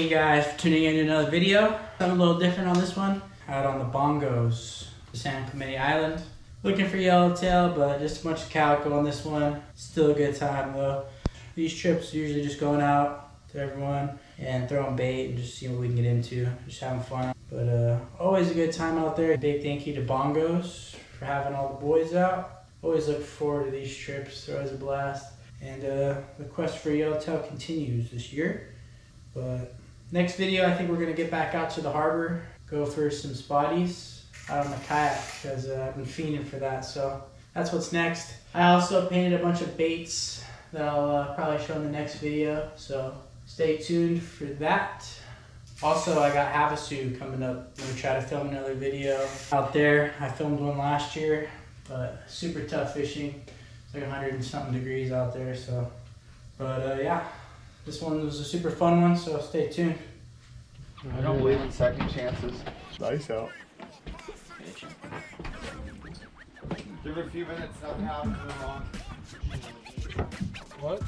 Thank you guys for tuning in to another video. Something a little different on this one. Out on the bongos, San Clemente Island. Looking for yellowtail, but just a bunch of calico on this one. Still a good time though. These trips are usually just going out to everyone and throwing bait and just seeing what we can get into. Just having fun. But always a good time out there. Big thank you to Bongos for having all the boys out. Always look forward to these trips. They're always a blast. And the quest for yellowtail continues this year. But next video, I think we're gonna get back out to the harbor, go for some spotties out on the kayak because I've been fiending for that. So that's what's next. I also painted a bunch of baits that I'll probably show in the next video. So stay tuned for that. Also, I got Havasu coming up. I'm gonna try to film another video out there. I filmed one last year, but super tough fishing. It's like 100 and something degrees out there. So, but yeah. This one was a super fun one, so stay tuned. I don't believe in second chances. Nice out. Give it a few minutes, nothing happens, move on. What?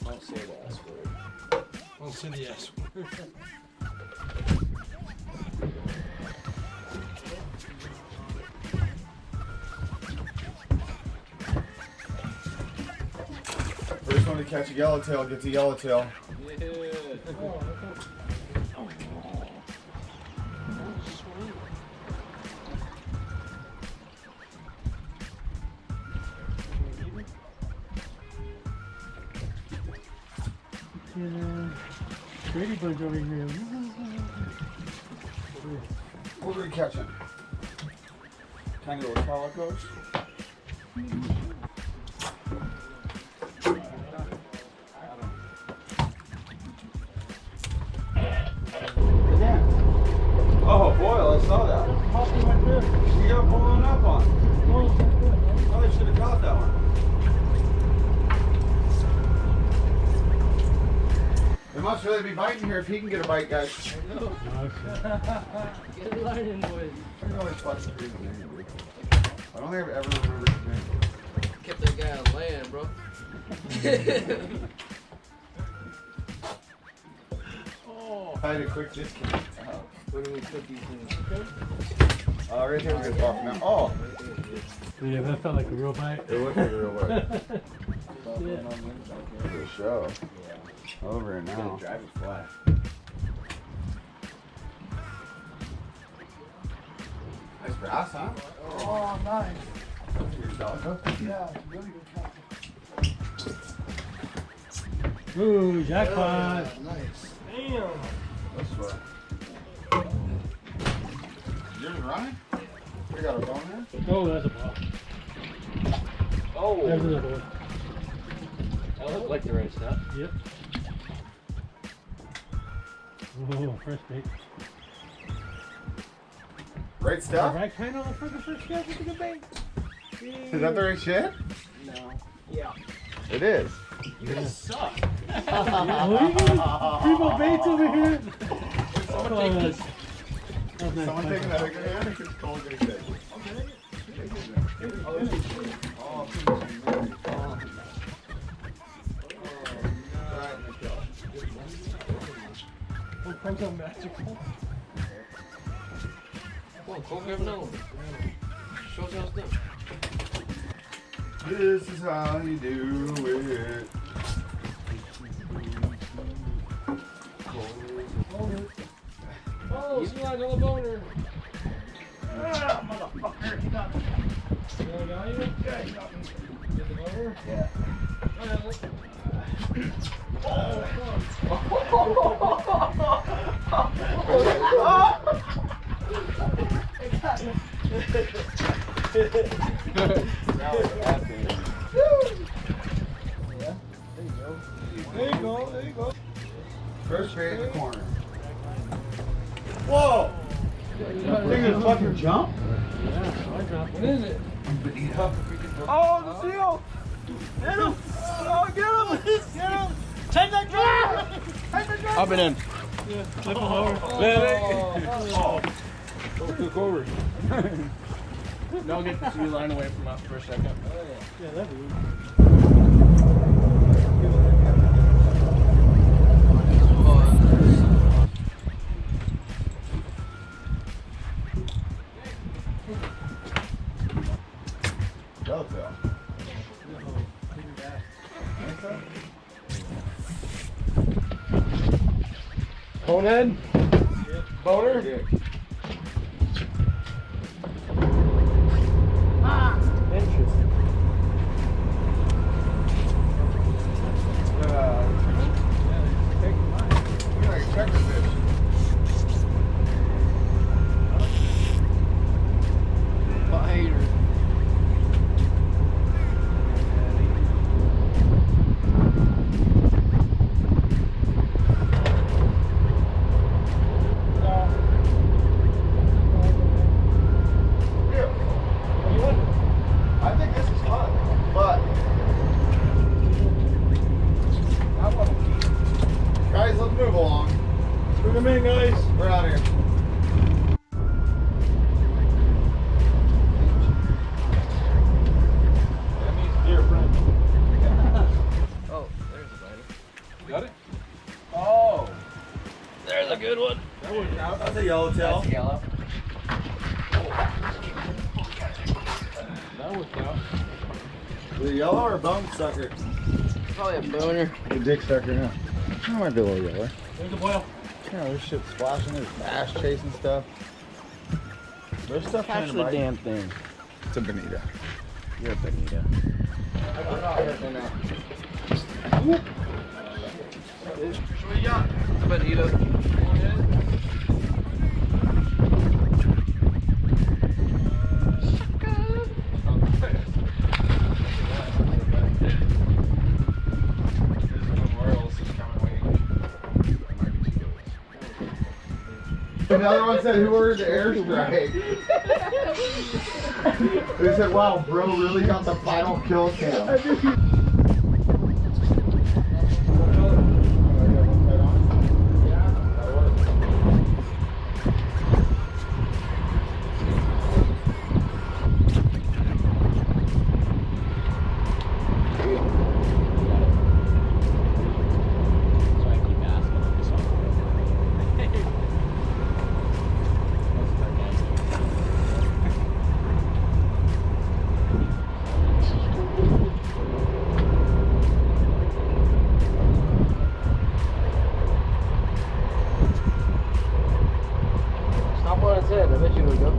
Don't say the S word. Don't say the S word. First one to catch a yellowtail gets a yellowtail. Yeah. Brady Bunch over here. What are we catching? Tango with calicos? Oh, boil, I saw that. You got pulling up on. Oh, they should have caught that one. They must really be biting here if he can get a bite, guys. I know. Get it learning, boys. I don't think I've ever remembered his name. Kept that guy on land, bro. I had a quick discount. Where do we put these in? Right here, we're off now. Oh! Yeah, that felt like a real bite. It looked like a real bite. Yeah. For show. Over it now. Drive it flat. Nice bass, huh? Oh, nice. Yeah, really good catch. Ooh, jackpot. Yeah, nice. Damn. That's what. Yours running? We got a bone there? Oh, that's a ball. Oh! There's another one. That looked like the right stuff. Yep. Oh, fresh bait. Right stuff? Right kind of for the first guy with a good bait. Is that the right shit? No. Yeah. It is. You guys suck. Primo baits over here. Someone take this. That was nice. Someone taking that other hand? It's cold good day. Okay. What comes out magical? Come on, Cole, grab another one. Show us how it's done. This is how you do it. Oh, see another boner. Ah, motherfucker, he got me. You got you? Yeah, he got me. Get the boner? Yeah. There you go, there you go. First bait in the corner. Whoa! Think it's fucking jump? Yeah, I dropped What is it? Oh, the seal! Get him! Oh, get him! Get him! Take that drop! Take the drop! Up and in. Yeah, flip him over. Oh. Go cook over. Now get the sea line away from us for a second. Yeah, that'd be good. Oh, Bonehead? Boner? Interesting. You're like a checker fish. Biter. I think this is fun, but guys, let's move along. Bring them in, guys. We're out here. That means dear friend. Oh, there's a biter. Got it? Oh, There's a good one. that worked out. That's a yellowtail. That's yellow. That worked out. Was it yellow or a bone sucker? Probably a boner. A dick sucker, yeah. That might be a little yellow. There's a boil. Yeah, there's shit splashing. There's bass chasing stuff. There's stuff trying Catch to the bite. damn thing. It's a bonita. You're a bonita. I'm not hurting that. What do you got? Bonita. Another one said, who ordered the airstrike? They said, wow, bro really got the final kill cam. Stop what I said. I bet you would go.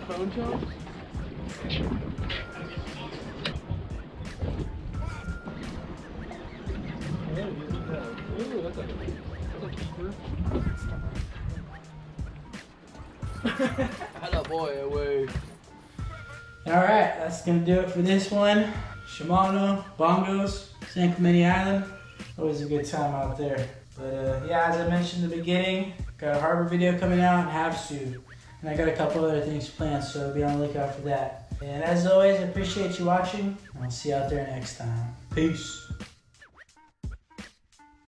Bone chops? Ooh, that's a keeper. Hello, boy, away. Alright, that's gonna do it for this one. Shimano, bongos, San Clemente Island. Always a good time out there. But yeah, as I mentioned in the beginning, got a harbor video coming out and Havasu. And I got a couple other things planned, so be on the lookout for that. And as always, I appreciate you watching. I'll see you out there next time. Peace.